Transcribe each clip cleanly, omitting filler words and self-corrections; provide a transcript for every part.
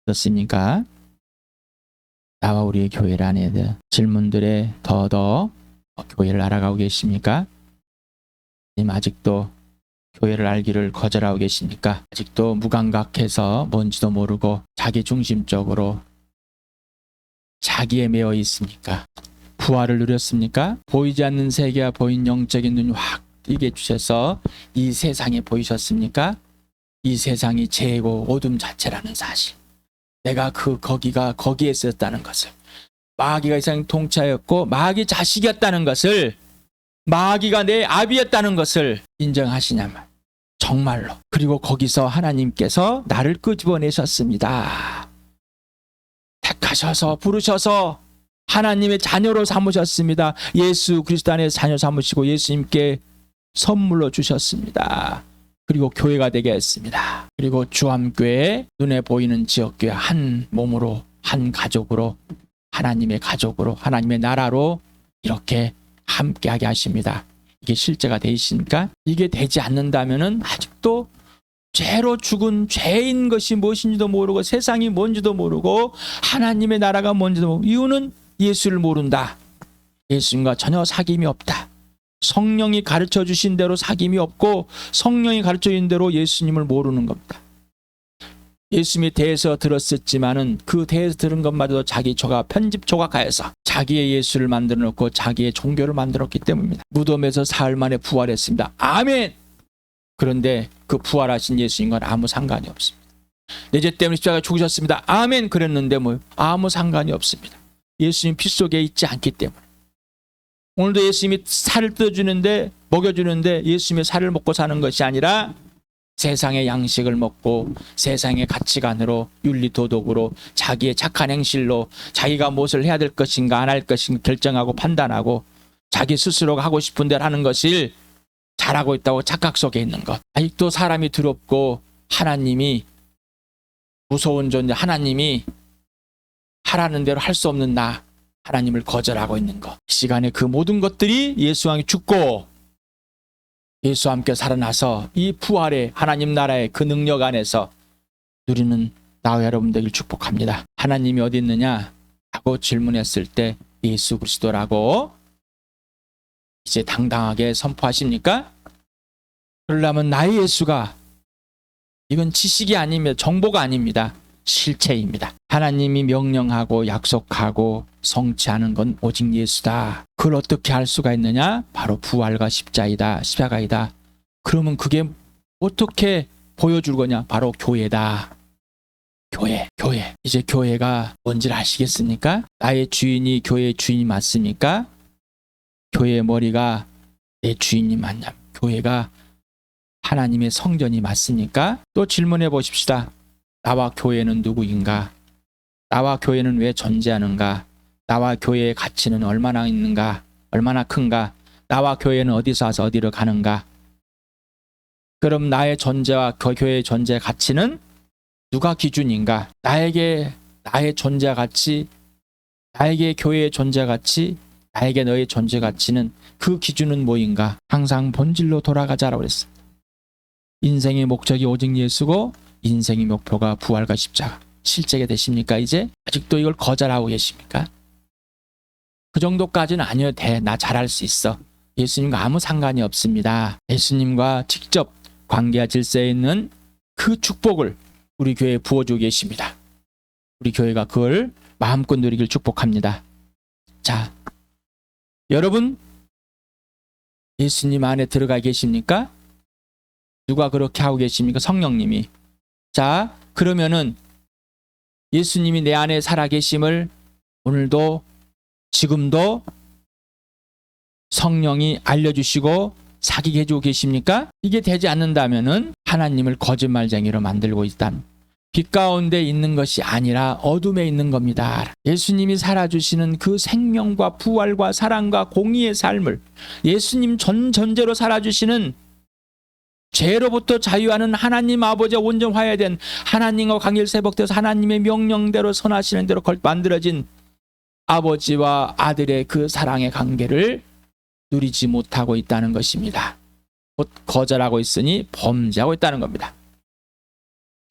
어떻습니까? 나와 우리의 교회를 안에 질문들에 더더 교회를 알아가고 계십니까? 아직도 교회를 알기를 거절하고 계십니까? 아직도 무감각해서 뭔지도 모르고 자기 중심적으로 자기에 매여 있습니까? 부활을 누렸습니까? 보이지 않는 세계와 보인 영적인 눈이 확 뜨게 주셔서 이 세상에 보이셨습니까? 이 세상이 죄고 어둠 자체라는 사실. 내가 거기에 있었다는 것을. 마귀가 이 세상 통치하였고 마귀 자식이었다는 것을, 마귀가 내 아비였다는 것을 인정하시냐면 정말로. 그리고 거기서 하나님께서 나를 끄집어내셨습니다. 택하셔서 부르셔서 하나님의 자녀로 삼으셨습니다. 예수 그리스도 안에서 자녀 삼으시고 예수님께 선물로 주셨습니다. 그리고 교회가 되게 했습니다. 그리고 주암교회, 눈에 보이는 지역교회 한 몸으로, 한 가족으로, 하나님의 가족으로, 하나님의 나라로 이렇게 함께하게 하십니다. 이게 실제가 되십니까? 이게 되지 않는다면은 아직도 죄로 죽은 죄인 것이 무엇인지도 모르고 세상이 뭔지도 모르고 하나님의 나라가 뭔지도 모르고, 이유는 예수를 모른다. 예수님과 전혀 사귐이 없다. 성령이 가르쳐 주신 대로 사귐이 없고 성령이 가르쳐 주신 대로 예수님을 모르는 겁니다. 예수님에 대해서 들었었지만은 그 대해서 들은 것마저도 자기 편집 조각하여서 자기의 예수를 만들어 놓고 자기의 종교를 만들었기 때문입니다. 무덤에서 사흘 만에 부활했습니다. 아멘! 그런데 그 부활하신 예수님과는 아무 상관이 없습니다. 내 죄 때문에 십자가에 죽으셨습니다. 아멘! 그랬는데 아무 상관이 없습니다. 예수님 피 속에 있지 않기 때문에. 오늘도 예수님이 살을 뜯어주는데, 먹여주는데 예수님의 살을 먹고 사는 것이 아니라 세상의 양식을 먹고 세상의 가치관으로, 윤리도덕으로, 자기의 착한 행실로 자기가 무엇을 해야 될 것인가 안 할 것인가 결정하고 판단하고 자기 스스로가 하고 싶은 대로 하는 것을 잘하고 있다고 착각 속에 있는 것. 아직도 사람이 두렵고 하나님이 무서운 존재, 하나님이 하라는 대로 할 수 없는 나, 하나님을 거절하고 있는 것. 이 시간에 그 모든 것들이 예수와 함께 죽고 예수와 함께 살아나서 이 부활의 하나님 나라의 그 능력 안에서 누리는 나와 여러분 되길 축복합니다. 하나님이 어디 있느냐 하고 질문했을 때 예수 그리스도라고 이제 당당하게 선포하십니까? 그러려면 나의 예수가, 이건 지식이 아니며 정보가 아닙니다. 실체입니다. 하나님이 명령하고 약속하고 성취하는 건 오직 예수다. 그걸 어떻게 할 수가 있느냐? 바로 부활과 십자가이다. 그러면 그게 어떻게 보여줄 거냐? 바로 교회다. 교회. 이제 교회가 뭔지를 아시겠습니까? 나의 주인이 교회의 주인이 맞습니까? 교회의 머리가 내 주인이 맞냐? 교회가 하나님의 성전이 맞습니까? 또 질문해 보십시다. 나와 교회는 누구인가? 나와 교회는 왜 존재하는가? 나와 교회의 가치는 얼마나 있는가? 얼마나 큰가? 나와 교회는 어디서 와서 어디로 가는가? 그럼 나의 존재와 교회의 존재 가치는 누가 기준인가? 나에게 나의 존재 가치, 나에게 교회의 존재 가치, 나에게 너의 존재 가치는 그 기준은 뭐인가? 항상 본질로 돌아가자라고 그랬습니다. 인생의 목적이 오직 예수고 인생의 목표가 부활과 십자가. 실제가 되십니까? 이제 아직도 이걸 거절하고 계십니까? 그 정도까지는 아니어도 돼. 나 잘할 수 있어. 예수님과 아무 상관이 없습니다. 예수님과 직접 관계와 질서에 있는 그 축복을 우리 교회에 부어주고 계십니다. 우리 교회가 그걸 마음껏 누리길 축복합니다. 자, 여러분 예수님 안에 들어가 계십니까? 누가 그렇게 하고 계십니까? 성령님이. 자, 그러면은 예수님이 내 안에 살아계심을 오늘도 지금도 성령이 알려주시고 사귀게 해주고 계십니까? 이게 되지 않는다면은 하나님을 거짓말쟁이로 만들고 있다는, 빛 가운데 있는 것이 아니라 어둠에 있는 겁니다. 예수님이 살아주시는 그 생명과 부활과 사랑과 공의의 삶을, 예수님 전제로 살아주시는 죄로부터 자유하는 하나님 아버지와 온전 화해된 하나님과 관계를 회복돼서 하나님의 명령대로 선하시는 대로 만들어진 아버지와 아들의 그 사랑의 관계를 누리지 못하고 있다는 것입니다. 곧 거절하고 있으니 범죄하고 있다는 겁니다.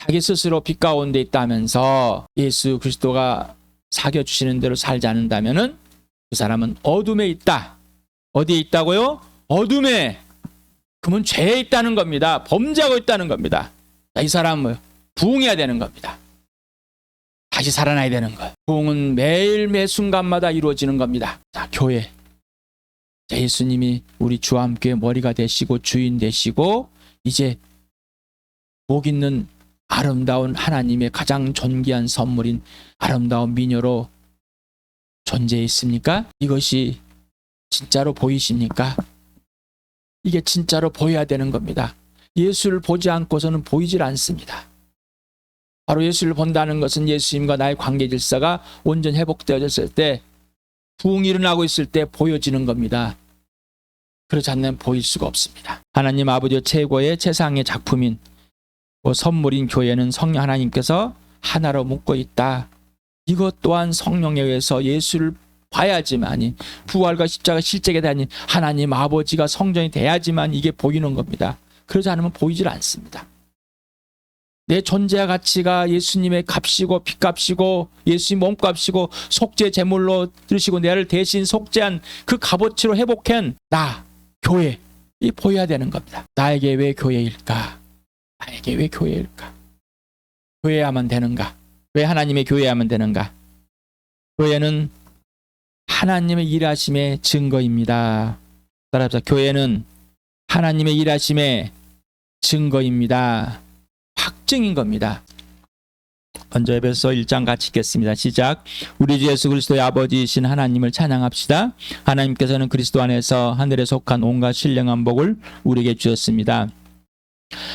자기 스스로 빛 가운데 있다면서 예수 그리스도가 사겨주시는 대로 살지 않는다면은 그 사람은 어둠에 있다. 어디에 있다고요? 어둠에. 그러면 죄에 있다는 겁니다. 범죄하고 있다는 겁니다. 이 사람은 부흥해야 되는 겁니다. 다시 살아나야 되는 거예요. 부흥은 매일 매 순간마다 이루어지는 겁니다. 자, 교회. 자, 예수님이 우리 주와 함께 머리가 되시고 주인 되시고 이제 복 있는 아름다운 하나님의 가장 존귀한 선물인 아름다운 미녀로 존재해 있습니까? 이것이 진짜로 보이십니까? 이게 진짜로 보여야 되는 겁니다. 예수를 보지 않고서는 보이질 않습니다. 바로 예수를 본다는 것은 예수님과 나의 관계 질서가 온전히 회복되어졌을 때, 부흥이 일어나고 있을 때 보여지는 겁니다. 그렇지 않으면 보일 수가 없습니다. 하나님 아버지의 최고의 최상의 작품인 선물인 교회는 성령 하나님께서 하나로 묶고 있다. 이것 또한 성령에 의해서 예수를 봐야지만이, 부활과 십자가 실제가 되니 하나님 아버지가 성전이 돼야지만 이게 보이는 겁니다. 그러지 않으면 보이질 않습니다. 내 존재와 가치가 예수님의 값이고 피값이고 예수님 몸값이고 속죄 제물로 들으시고 나를 대신 속죄한 그 값어치로 회복한 나, 교회, 이 보여야 되는 겁니다. 나에게 왜 교회일까? 나에게 왜 교회일까? 교회야만 되는가? 왜 하나님의 교회야만 되는가? 교회는 하나님의 일하심의 증거입니다. 따라서 교회는 하나님의 일하심의 증거입니다. 확증인 겁니다. 먼저 에베소 1장 같이 읽겠습니다. 시작. 우리 주 예수 그리스도의 아버지이신 하나님을 찬양합시다. 하나님께서는 그리스도 안에서 하늘에 속한 온갖 신령한 복을 우리에게 주셨습니다.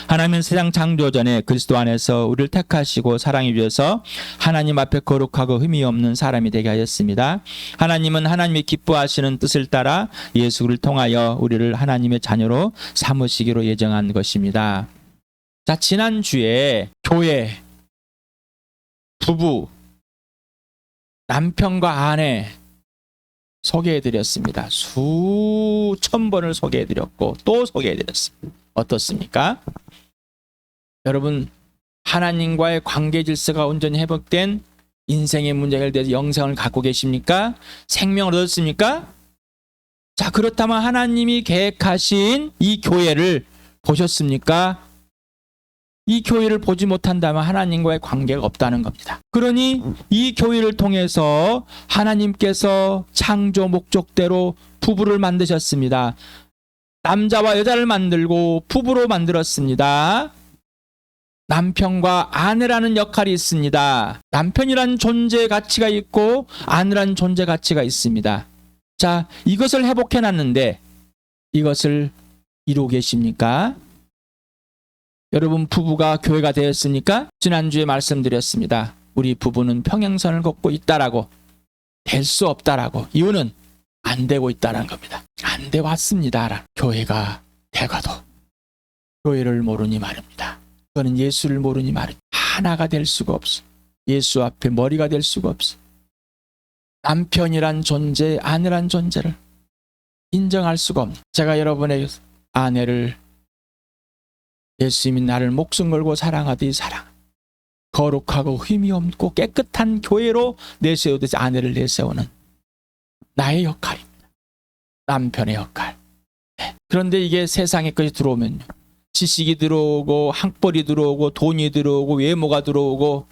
하나님은 세상 창조 전에 그리스도 안에서 우리를 택하시고 사랑해 주셔서 하나님 앞에 거룩하고 흠이 없는 사람이 되게 하셨습니다. 하나님은 하나님이 기뻐하시는 뜻을 따라 예수를 통하여 우리를 하나님의 자녀로 삼으시기로 예정한 것입니다. 자, 지난주에 교회, 부부, 남편과 아내 소개해드렸습니다. 수천 번을 소개해드렸고 또 소개해드렸습니다. 어떻습니까? 여러분, 하나님과의 관계 질서가 온전히 회복된 인생의 문제가 해결돼서 영생을 갖고 계십니까? 생명을 얻었습니까? 자, 그렇다면 하나님이 계획하신 이 교회를 보셨습니까? 이 교회를 보지 못한다면 하나님과의 관계가 없다는 겁니다. 그러니 이 교회를 통해서 하나님께서 창조 목적대로 부부를 만드셨습니다. 남자와 여자를 만들고 부부로 만들었습니다. 남편과 아내라는 역할이 있습니다. 남편이란 존재의 가치가 있고 아내라는 존재 가치가 있습니다. 자, 이것을 회복해놨는데 이것을 이루고 계십니까? 여러분, 부부가 교회가 되었습니까? 지난주에 말씀드렸습니다. 우리 부부는 평행선을 걷고 있다라고, 될 수 없다라고. 이유는 안 되고 있다는 겁니다. 안 돼 왔습니다. 교회가 되가도 교회를 모르니 말입니다. 그거는 예수를 모르니 말입니다. 하나가 될 수가 없어. 예수 앞에 머리가 될 수가 없어. 남편이란 존재, 아내란 존재를 인정할 수가 없는. 제가 여러분의 아내를 예수님이 나를 목숨 걸고 사랑하듯이 사랑, 거룩하고 흠이 없고 깨끗한 교회로 내세우듯이 아내를 내세우는 나의 역할입니다. 남편의 역할. 그런데 이게 세상에 까지 들어오면요, 지식이 들어오고 학벌이 들어오고 돈이 들어오고 외모가 들어오고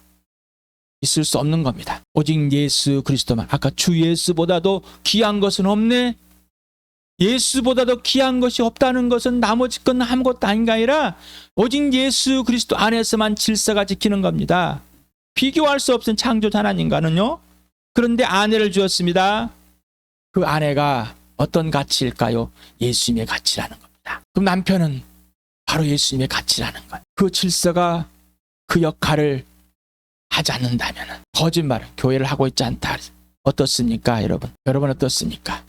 있을 수 없는 겁니다. 오직 예수 그리스도만. 아까 주 예수보다도 귀한 것은 없네. 예수보다도 귀한 것이 없다는 것은 나머지 건 아무것도 아닌가 아니라 오직 예수 그리스도 안에서만 질서가 지키는 겁니다. 비교할 수 없는 창조자 하나님과는요. 그런데 아내를 주었습니다. 그 아내가 어떤 가치일까요? 예수님의 가치라는 겁니다. 그럼 남편은 바로 예수님의 가치라는 거예요. 그 질서가, 그 역할을 하지 않는다면 거짓말, 교회를 하고 있지 않다. 어떻습니까, 여러분? 여러분 어떻습니까?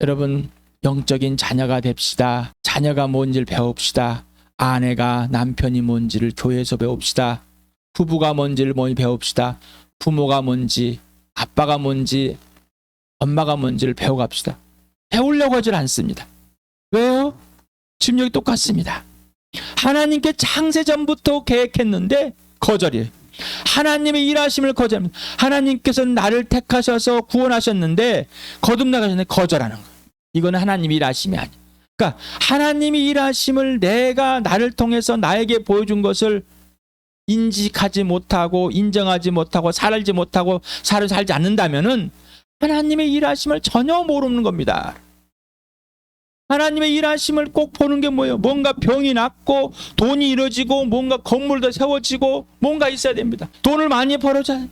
여러분, 영적인 자녀가 됩시다. 자녀가 뭔지를 배웁시다. 아내가, 남편이 뭔지를 교회에서 배웁시다. 부부가 뭔지를 배웁시다. 부모가 뭔지, 아빠가 뭔지, 엄마가 뭔지를 배워갑시다. 배우려고 하질 않습니다. 왜요? 지금 여기 똑같습니다. 하나님께 창세 전부터 계획했는데 거절이에요. 하나님의 일하심을 거절합니다. 하나님께서는 나를 택하셔서 구원하셨는데 거듭나가셨는데 거절하는 거예요. 이거는 하나님의 일하심이 아니에요. 그러니까 하나님의 일하심을 내가 나를 통해서 나에게 보여준 것을 인식하지 못하고 인정하지 못하고 살지 못하고 살지 않는다면은 하나님의 일하심을 전혀 모르는 겁니다. 하나님의 일하심을 꼭 보는 게 뭐예요? 뭔가 병이 낫고 돈이 이루어지고 뭔가 건물도 세워지고 뭔가 있어야 됩니다. 돈을 많이 벌어줘야.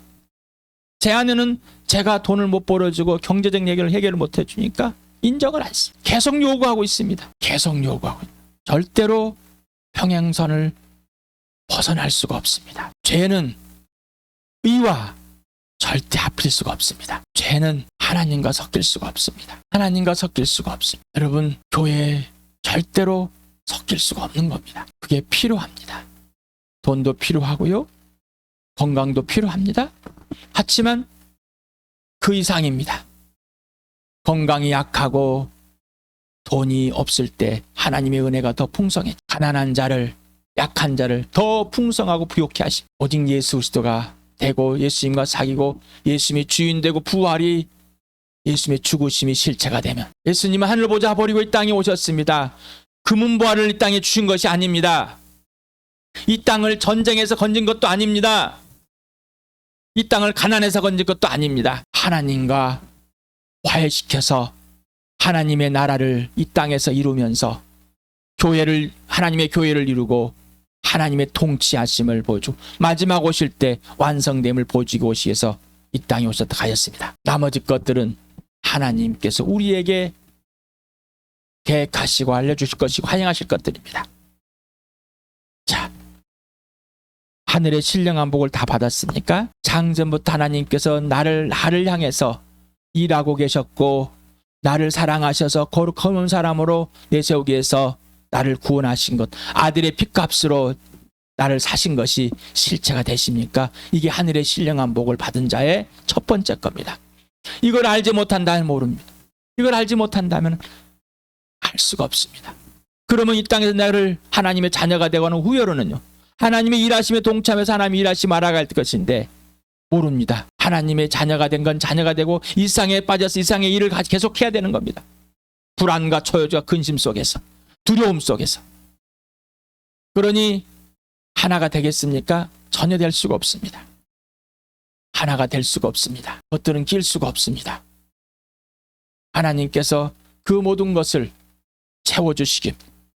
제 아내는 제가 돈을 못 벌어주고 경제적 얘기를 해결을 못 해주니까 인정을 안 했어요. 계속 요구하고 있습니다. 계속 요구하고 있습니다. 절대로 평행선을 벗어날 수가 없습니다. 죄는 의와 절대 합칠 수가 없습니다. 죄는 하나님과 섞일 수가 없습니다. 하나님과 섞일 수가 없습니다. 여러분, 교회에 절대로 섞일 수가 없는 겁니다. 그게 필요합니다. 돈도 필요하고요. 건강도 필요합니다. 하지만 그 이상입니다. 건강이 약하고 돈이 없을 때 하나님의 은혜가 더 풍성해. 가난한 자를, 약한 자를 더 풍성하고 부욕케 하심. 오직 예수 그리스도가 되고 예수님과 사귀고 예수님이 주인 되고 부활이 예수님의 죽으심이 실체가 되면, 예수님은 하늘 보좌 버리고 이 땅에 오셨습니다. 금은 보화를 이 땅에 주신 것이 아닙니다. 이 땅을 전쟁에서 건진 것도 아닙니다. 이 땅을 가난해서 건진 것도 아닙니다. 하나님과 화해시켜서 하나님의 나라를 이 땅에서 이루면서 교회를, 하나님의 교회를 이루고 하나님의 통치하심을 보여주고 마지막 오실 때 완성됨을 보여주기 오시기 위해서 이 땅에 오셨다 가셨습니다. 나머지 것들은 하나님께서 우리에게 계획하시고 알려주실 것이고 환영하실 것들입니다. 자, 하늘의 신령한 복을 다 받았습니까? 장전부터 하나님께서 나를 향해서 일하고 계셨고 나를 사랑하셔서 거룩한 사람으로 내세우기 위해서 나를 구원하신 것, 아들의 핏값으로 나를 사신 것이 실체가 되십니까? 이게 하늘의 신령한 복을 받은 자의 첫 번째 겁니다. 이걸 알지 못한다면 모릅니다. 이걸 알지 못한다면 알 수가 없습니다. 그러면 이 땅에서 나를 하나님의 자녀가 되고는 후여로는요, 하나님의 일하심에 동참해서 하나님의 일하심을 알아갈 것인데 모릅니다. 하나님의 자녀가 된 건 자녀가 되고 일상에 빠져서 일상의 일을 계속해야 되는 겁니다. 불안과 초요와 근심 속에서, 두려움 속에서. 그러니 하나가 되겠습니까? 전혀 될 수가 없습니다. 하나가 될 수가 없습니다. 것들은 낄 수가 없습니다. 하나님께서 그 모든 것을 채워주시기,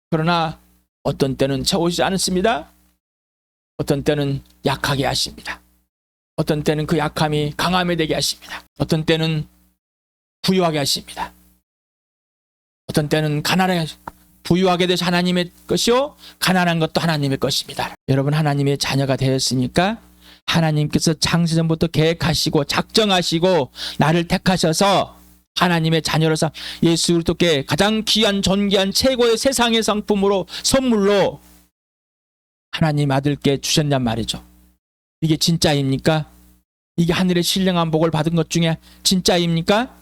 그러나 어떤 때는 채우지 않습니다. 어떤 때는 약하게 하십니다. 어떤 때는 그 약함이 강함이 되게 하십니다. 어떤 때는 부유하게 하십니다. 어떤 때는 가난하게 하십니다. 부유하게 되시 하나님의 것이요, 가난한 것도 하나님의 것입니다. 여러분, 하나님의 자녀가 되었으니까 하나님께서 창세전부터 계획하시고 작정하시고 나를 택하셔서 하나님의 자녀로서 예수 그리스도께 가장 귀한 존귀한 최고의 세상의 상품으로 선물로 하나님 아들께 주셨냔 말이죠. 이게 진짜입니까? 이게 하늘의 신령한 복을 받은 것 중에 진짜입니까?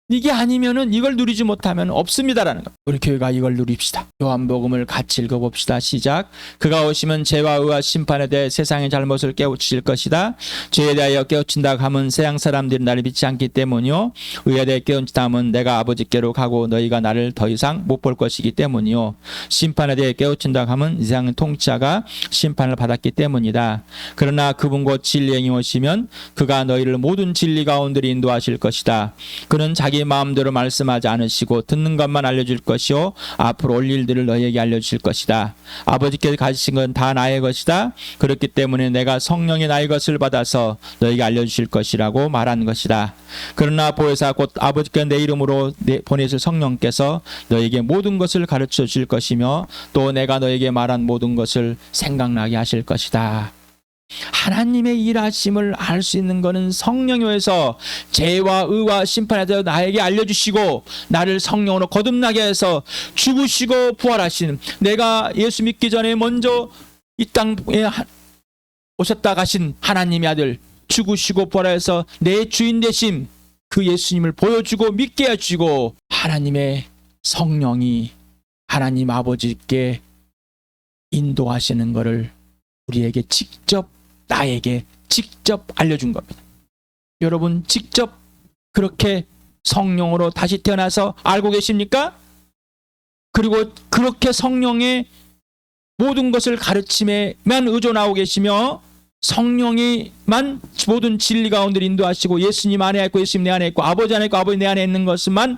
이게 아니면은 이걸 누리지 못하면 없습니다라는 것. 우리 교회가 이걸 누립시다. 요한복음을 같이 읽어봅시다. 시작. 그가 오시면 죄와 의와 심판에 대해 세상의 잘못을 깨우칠 것이다. 죄에 대하여 깨우친다 하면 세상 사람들이 나를 믿지 않기 때문이요, 의에 대해 깨우친다 하면 내가 아버지께로 가고 너희가 나를 더 이상 못 볼 것이기 때문이요, 심판에 대해 깨우친다 하면 이 세상의 통치자가 심판을 받았기 때문이다. 그러나 그분 곧 진리의 영이 오시면 그가 너희를 모든 진리 가운데로 인도하실 것이다. 그는 자기 마음대로 말씀하지 않으시고 듣는 것만 알려줄 것이요, 앞으로 올 일들을 너희에게 알려주실 것이다. 아버지께서 가지신 건 다 나의 것이다. 그렇기 때문에 내가 성령의 나의 것을 받아서 너희에게 알려주실 것이라고 말한 것이다. 그러나 보혜사 곧 아버지께서 내 이름으로 보내실 성령께서 너희에게 모든 것을 가르쳐 주실 것이며 또 내가 너희에게 말한 모든 것을 생각나게 하실 것이다. 하나님의 일하심을 알 수 있는 것은 성령에서 죄와 의와 심판에 대해 나에게 알려주시고 나를 성령으로 거듭나게 해서 죽으시고 부활하신, 내가 예수 믿기 전에 먼저 이 땅에 오셨다 가신 하나님의 아들, 죽으시고 부활해서 내 주인 되심, 그 예수님을 보여주고 믿게 해주고 하나님의 성령이 하나님 아버지께 인도하시는 것을 우리에게 직접, 나에게 직접 알려준 겁니다. 여러분 직접 그렇게 성령으로 다시 태어나서 알고 계십니까? 그리고 그렇게 성령의 모든 것을 가르침에만 의존하고 계시며 성령이만 모든 진리 가운데 인도하시고 예수님 안에 있고 예수님 내 안에 있고 아버지 안에 있고 아버지 내 안에 있는 것만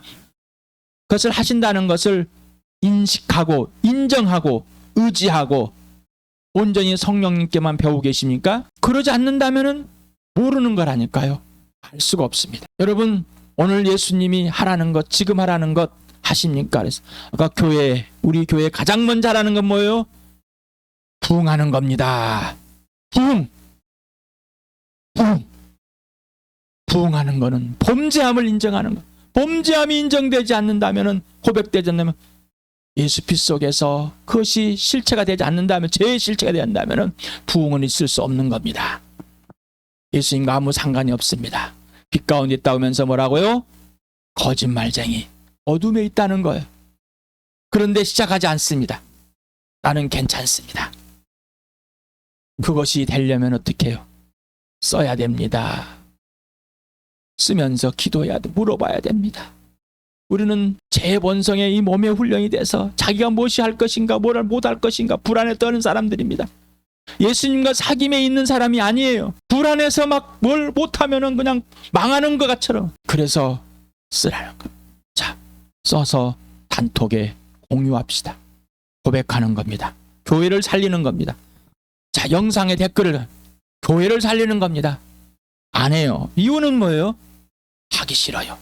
그것을 하신다는 것을 인식하고 인정하고 의지하고 온전히 성령님께만 배우고 계십니까? 그러지 않는다면은 모르는 거라니까요. 할 수가 없습니다. 여러분 오늘 예수님이 하라는 것 지금 하라는 것 하십니까? 그래서 아까 우리 교회 가장 먼저 하라는 건 뭐예요? 부흥하는 겁니다. 부흥하는 거는 범죄함을 인정하는 것. 범죄함이 인정되지 않는다면 고백되지 않는다면 예수 피 속에서 그것이 실체가 되지 않는다면 죄의 실체가 되지 않는다면 부흥은 있을 수 없는 겁니다. 예수님과 아무 상관이 없습니다. 빛 가운데 있다 오면서 뭐라고요? 거짓말쟁이 어둠에 있다는 거예요. 그런데 시작하지 않습니다. 나는 괜찮습니다. 그것이 되려면 어떻게 해요? 써야 됩니다. 쓰면서 기도해야 돼. 물어봐야 됩니다. 우리는 제 본성의 이 몸에 훈련이 돼서 자기가 무엇이 할 것인가 뭘 못할 것인가 불안에 떠는 사람들입니다. 예수님과 사귐에 있는 사람이 아니에요. 불안해서 막 뭘 못하면 그냥 망하는 것처럼. 그래서 쓰라는 거. 자, 써서 단톡에 공유합시다. 고백하는 겁니다. 교회를 살리는 겁니다. 자, 영상에 댓글을 교회를 살리는 겁니다. 안 해요. 이유는 뭐예요? 하기 싫어요.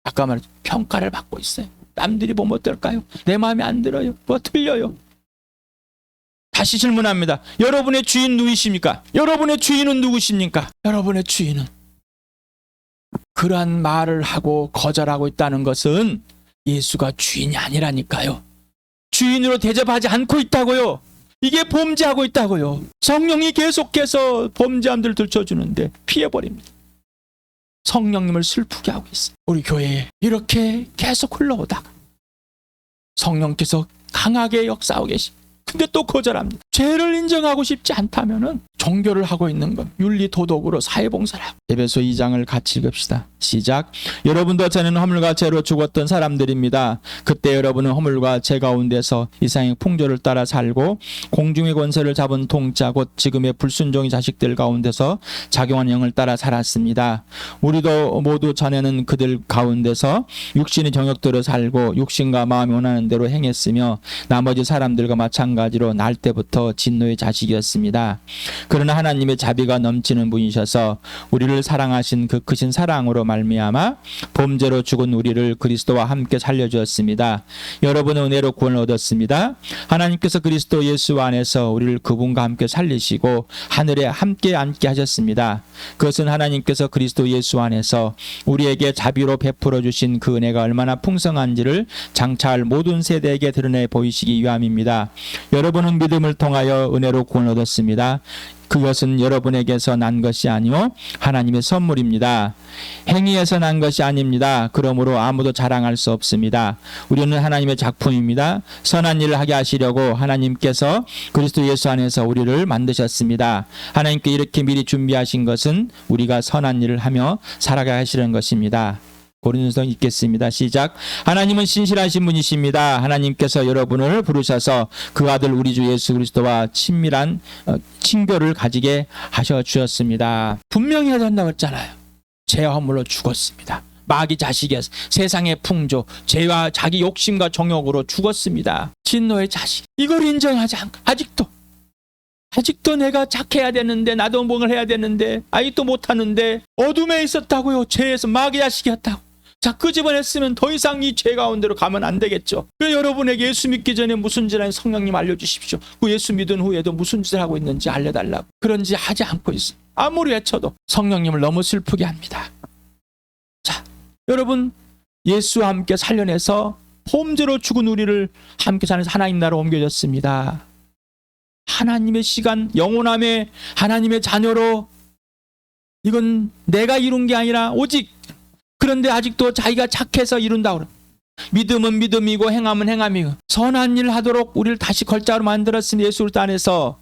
아까 말했죠. 평가를 받고 있어요. 남들이 보면 어떨까요? 내 마음에 안 들어요. 뭐 틀려요. 다시 질문합니다. 여러분의 주인 누구십니까? 여러분의 주인은 누구십니까? 여러분의 주인은 그러한 말을 하고 거절하고 있다는 것은 예수가 주인이 아니라니까요. 주인으로 대접하지 않고 있다고요. 이게 범죄하고 있다고요. 성령이 계속해서 범죄함들을 들춰주는데 피해버립니다. 성령님을 슬프게 하고 있어요. 우리 교회에 이렇게 계속 흘러오다가 성령께서 강하게 역사하고 계십니다. 근데 또 거절합니다. 죄를 인정하고 싶지 않다면은 종교를 하고 있는 것, 윤리 도덕으로 사회봉사를 하고. 에베소 2장을 같이 읽읍시다. 시작. 여러분도 전에는 허물과 죄로 죽었던 사람들입니다. 그때 여러분은 허물과 죄 가운데서 이상의 풍조를 따라 살고 공중의 권세를 잡은 통짜 곧 지금의 불순종의 자식들 가운데서 작용한 영을 따라 살았습니다. 우리도 모두 전에는 그들 가운데서 육신의 정욕대로 살고 육신과 마음이 원하는 대로 행했으며 나머지 사람들과 마찬가지로 날 때부터 진노의 자식이었습니다. 그러나 하나님의 자비가 넘치는 분이셔서 우리를 사랑하신 그 크신 사랑으로 말미암아 범죄로 죽은 우리를 그리스도와 함께 살려주었습니다. 여러분은 은혜로 구원을 얻었습니다. 하나님께서 그리스도 예수 안에서 우리를 그분과 함께 살리시고 하늘에 함께 앉게 하셨습니다. 그것은 하나님께서 그리스도 예수 안에서 우리에게 자비로 베풀어 주신 그 은혜가 얼마나 풍성한지를 장차할 모든 세대에게 드러내 보이시기 위함입니다. 여러분은 믿음을 통하여 은혜로 구원을 얻었습니다. 그것은 여러분에게서 난 것이 아니요 하나님의 선물입니다. 행위에서 난 것이 아닙니다. 그러므로 아무도 자랑할 수 없습니다. 우리는 하나님의 작품입니다. 선한 일을 하게 하시려고 하나님께서 그리스도 예수 안에서 우리를 만드셨습니다. 하나님께 이렇게 미리 준비하신 것은 우리가 선한 일을 하며 살아가야 하시는 것입니다. 고린도서 읽겠습니다. 시작. 하나님은 신실하신 분이십니다. 하나님께서 여러분을 부르셔서 그 아들 우리 주 예수 그리스도와 친밀한 친교를 가지게 하셔 주셨습니다. 분명히 해야 된다고 했잖아요. 죄와 허물로 죽었습니다. 마귀 자식의 세상의 풍조, 죄와 자기 욕심과 정욕으로 죽었습니다. 진노의 자식. 이걸 인정하지 않고 아직도 내가 착해야 되는데 나도 뭔가 해야 되는데 아직도 못하는데 어둠에 있었다고요. 죄에서 마귀 자식이었다고. 자, 끄집어냈으면 더 이상 이 죄 가운데로 가면 안 되겠죠. 그래서 여러분에게 예수 믿기 전에 무슨 짓을 하는지 성령님 알려주십시오. 그 예수 믿은 후에도 무슨 짓을 하고 있는지 알려달라고. 그런지 하지 않고 있어요. 아무리 외쳐도 성령님을 너무 슬프게 합니다. 자, 여러분 예수와 함께 살려내서 범죄로 죽은 우리를 함께 사는 하나님 나라로 옮겨졌습니다. 하나님의 시간, 영원함의 하나님의 자녀로 이건 내가 이룬 게 아니라 오직 그런데 아직도 자기가 착해서 이룬다고 그래요. 믿음은 믿음이고 행함은 행함이고 선한 일을 하도록 우리를 다시 걸자로 만들었으니 예수 그리스도 안에서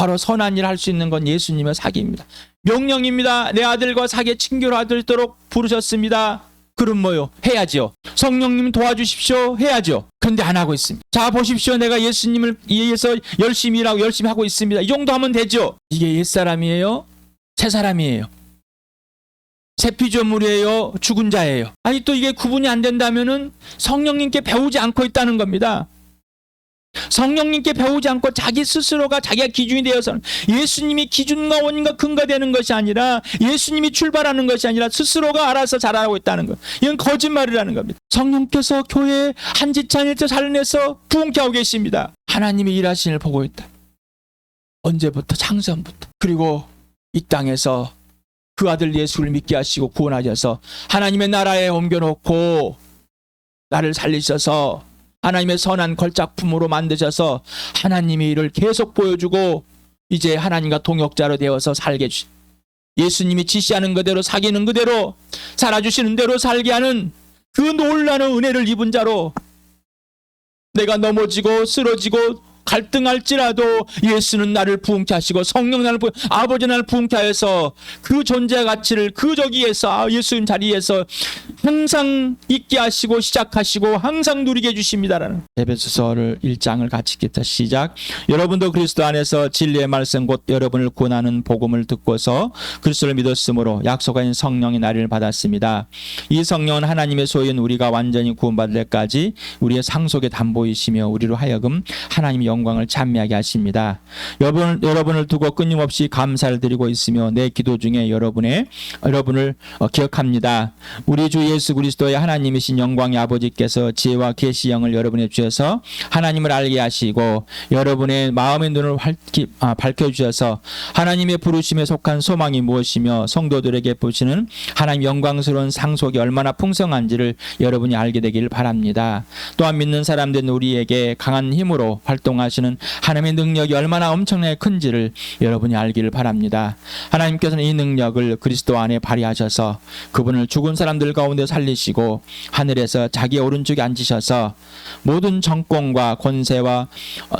바로 선한 일 할 수 있는 건 예수님의 사기입니다. 명령입니다. 내 아들과 사기에 친교를 하도록 부르셨습니다. 그럼 뭐요? 해야죠. 성령님 도와주십시오. 해야죠. 그런데 안 하고 있습니다. 자, 보십시오. 내가 예수님을 위해서 열심히 일하고 열심히 하고 있습니다. 이 정도 하면 되죠. 이게 옛사람이에요? 새사람이에요? 새 피조물이에요? 죽은 자예요? 아니, 또 이게 구분이 안 된다면은 성령님께 배우지 않고 있다는 겁니다. 성령님께 배우지 않고 자기 스스로가 자기가 기준이 되어서는, 예수님이 기준과 원인과 근거가 되는 것이 아니라, 예수님이 출발하는 것이 아니라 스스로가 알아서 잘하고 있다는 것. 이건 거짓말이라는 겁니다. 성령께서 교회에 한지찬일째 살려내서 부흥케 하고 계십니다. 하나님이 일하시는 걸 보고 있다. 언제부터? 창세전부터. 그리고 이 땅에서 그 아들 예수를 믿게 하시고 구원하셔서 하나님의 나라에 옮겨놓고 나를 살리셔서 하나님의 선한 걸작품으로 만드셔서 하나님의 일을 계속 보여주고 이제 하나님과 동역자로 되어서 살게 해주시, 예수님이 지시하는 그대로 사귀는 그대로 살아주시는 대로 살게 하는 그 놀라운 은혜를 입은 자로, 내가 넘어지고 쓰러지고 갈등할지라도 예수는 나를 부흥케 하시고 성령 나를 아버지 나를 부흥케 하여서 그 존재 가치를 그 저기에서 예수님 자리에서 항상 있게 하시고 시작하시고 항상 누리게 해주십니다라는 에베소서를 1장을 같이 읽겠다. 시작. 여러분도 그리스도 안에서 진리의 말씀 곧 여러분을 구원하는 복음을 듣고서 그리스도를 믿었으므로 약속하신 성령의 나리를 받았습니다. 이 성령은 하나님의 소유인 우리가 완전히 구원받을 때까지 우리의 상속의 담보이시며 우리로 하여금 하나님의 영광을 찬미하게 하십니다. 여러분을 두고 끊임없이 감사를 드리고 있으며 내 기도 중에 여러분을 기억합니다. 우리 주 예수 그리스도의 하나님이신 영광의 아버지께서 지혜와 계시 영을 여러분에 주셔서 하나님을 알게 하시고 여러분의 마음의 눈을 밝혀주셔서 하나님의 부르심에 속한 소망이 무엇이며 성도들에게 보시는 하나님 영광스러운 상속이 얼마나 풍성한지를 여러분이 알게 되기를 바랍니다. 또한 믿는 사람된 우리에게 강한 힘으로 활동하시는 하나님의 능력이 얼마나 엄청나게 큰지를 여러분이 알기를 바랍니다. 하나님께서는 이 능력을 그리스도 안에 발휘하셔서 그분을 죽은 사람들 가운데 살리시고 하늘에서 자기의 오른쪽에 앉으셔서 모든 정권과 권세와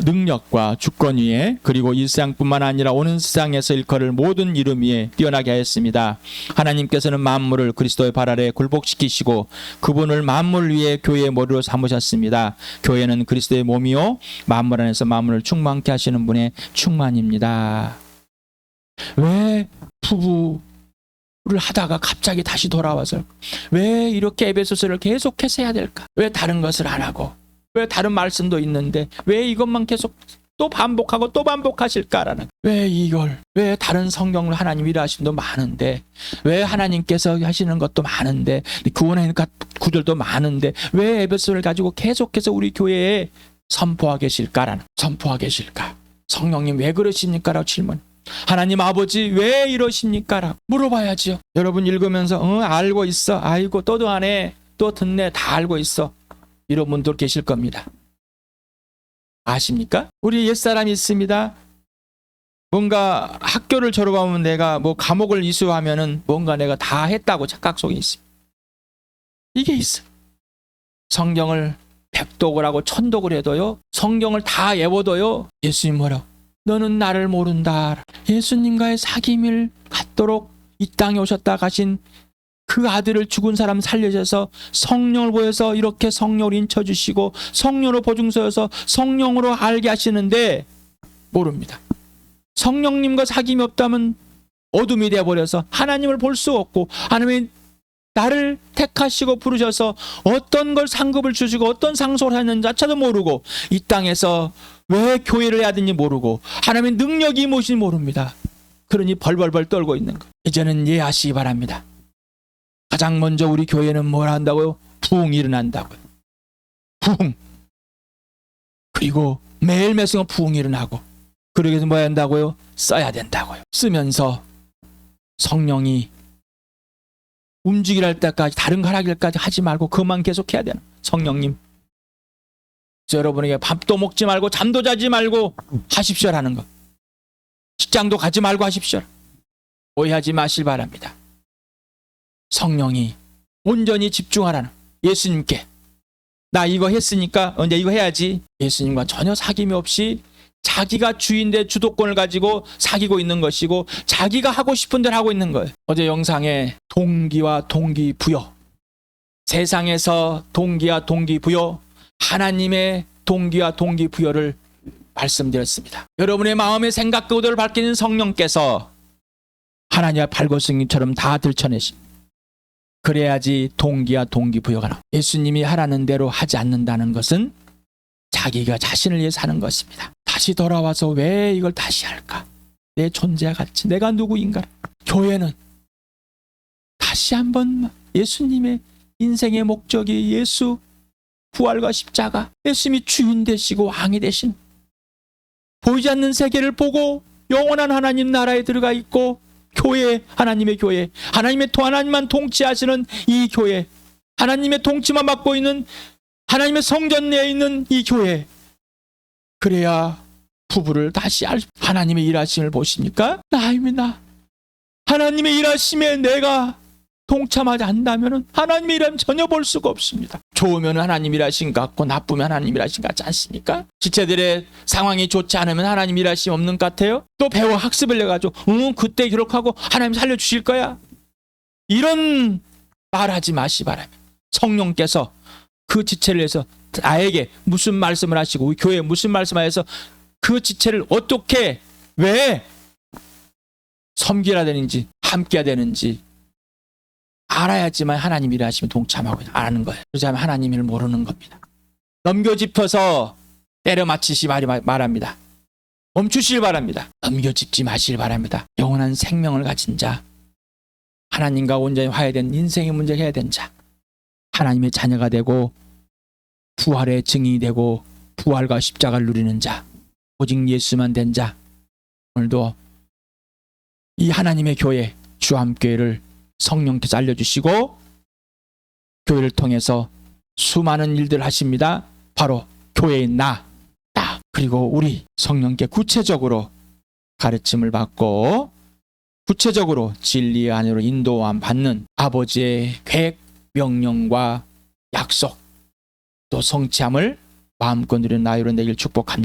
능력과 주권 위에 그리고 이 세상뿐만 아니라 오는 세상에서 일컬을 모든 이름 위에 뛰어나게 하였습니다. 하나님께서는 만물을 그리스도의 발 아래 굴복시키시고 그분을 만물 위에 교회의 머리로 삼으셨습니다. 교회는 그리스도의 몸이요 만물 안에서 만물을 충만케 하시는 분의 충만입니다. 왜 부부를 하다가 갑자기 다시 돌아와서 왜 이렇게 에베소서를 계속해서 해야 될까? 왜 다른 것을 안 하고 왜 다른 말씀도 있는데 왜 이것만 계속 또 반복하고 또 반복하실까라는, 왜 다른 성경을 하나님 일하시는 것도 많은데, 왜 하나님께서 하시는 것도 많은데, 구원하는 구절도 많은데 왜 에베소서를 가지고 계속해서 우리 교회에 선포하고 계실까? 성령님 왜 그러십니까? 라고 질문. 하나님 아버지 왜 이러십니까? 라고 물어봐야죠. 여러분 읽으면서 알고 있어. 아이고 또도 안 해. 또 듣네. 다 알고 있어. 이런 분들 계실 겁니다. 아십니까? 우리 옛사람이 있습니다. 뭔가 학교를 졸업하면 내가 뭐 과목을 이수하면은 뭔가 내가 다 했다고 착각 속에 있습니다. 이게 있어. 성경을 100독을 하고 1000독을 해도요, 성경을 다 외워도요, 예수님 뭐라고? 너는 나를 모른다. 예수님과의 사귐을 갖도록 이 땅에 오셨다 가신 그 아들을 죽은 사람 살려줘서 성령을 보여서 이렇게 성령을 인쳐주시고 성령으로 보증서여서 성령으로 알게 하시는데 모릅니다. 성령님과 사귐이 없다면 어둠이 되어버려서 하나님을 볼 수 없고, 하나님이 나를 택하시고 부르셔서 어떤 걸 상급을 주시고 어떤 상속을 하는 자체도 모르고 이 땅에서 왜 교회를 해야 되는지 모르고 하나님의 능력이 무엇인지 모릅니다. 그러니 벌벌벌 떨고 있는 거. 이제는 이해하시기 바랍니다. 가장 먼저 우리 교회는 뭘 한다고요? 부흥이 일어난다고요. 부흥. 그리고 매일매일 부흥이 일어나고, 그러기 위해서 뭐 해야 한다고요? 써야 된다고요. 쓰면서 성령이 움직이라 할 때까지 다른 거 하라기까지 하지 말고 그것만 계속 해야 되는 성령님. 여러분에게 밥도 먹지 말고 잠도 자지 말고 하십시오라는 거. 직장도 가지 말고 하십시오. 오해하지 마실 바랍니다. 성령이 온전히 집중하라는, 예수님께 나 이거 했으니까 이제 이거 해야지. 예수님과 전혀 사귐이 없이 자기가 주인대 주도권을 가지고 사귀고 있는 것이고 자기가 하고 싶은 대로 하고 있는 거예요. 어제 영상에 동기와 동기부여, 세상에서 동기와 동기부여, 하나님의 동기와 동기부여를 말씀드렸습니다. 여러분의 마음의 생각과 의도를 밝히는 성령께서 하나님의 발고승님처럼 다 들춰내십니다. 그래야지 동기와 동기부여가 나옵니다. 예수님이 하라는 대로 하지 않는다는 것은 자기가 자신을 위해서 하는 것입니다. 다시 돌아와서 왜 이걸 다시 할까? 내 존재와 같이 내가 누구인가? 교회는 다시 한번 예수님의 인생의 목적이 예수 부활과 십자가, 예수님이 주인 되시고 왕이 되신 보이지 않는 세계를 보고 영원한 하나님 나라에 들어가 있고 교회, 하나님의 교회, 하나님만 통치하시는 이 교회, 하나님의 통치만 받고 있는 하나님의 성전 내에 있는 이 교회, 그래야 부부를 다시 하나님의 일하심을 보십니까? 나입니다. 하나님의 일하심에 내가 동참하지 않는다면 하나님의 일하심 전혀 볼 수가 없습니다. 좋으면 하나님 일하신 것 같고 나쁘면 하나님 일하신 것 같지 않습니까? 지체들의 상황이 좋지 않으면 하나님 일하심 없는 것 같아요? 또 배워 학습을 해가지고 그때 기록하고 하나님 살려주실 거야? 이런 말하지 마시 바랍니다. 성령께서 그 지체를 해서 나에게 무슨 말씀을 하시고 우리 교회에 무슨 말씀을 해서 그 지체를 어떻게 왜 섬겨야 되는지 함께해야 되는지 알아야지만 하나님 일하시면 동참하고 아는 거예요. 그렇지 않으면 하나님 일을 모르는 겁니다. 넘겨짚어서 때려 맞히시 말합니다. 멈추시길 바랍니다. 넘겨짚지 마시길 바랍니다. 영원한 생명을 가진 자, 하나님과 온전히 화해된 인생의 문제를 해야 된 자, 하나님의 자녀가 되고 부활의 증인이 되고 부활과 십자가를 누리는 자, 오직 예수만 된 자, 오늘도 이 하나님의 교회 주암교회를 성령께서 알려주시고 교회를 통해서 수많은 일들을 하십니다. 바로 교회인 나 그리고 우리 성령께 구체적으로 가르침을 받고 구체적으로 진리 안으로 인도함 받는 아버지의 계획, 명령과 약속 또 성취함을 마음껏 누리는 나이로 되길 축복합니다.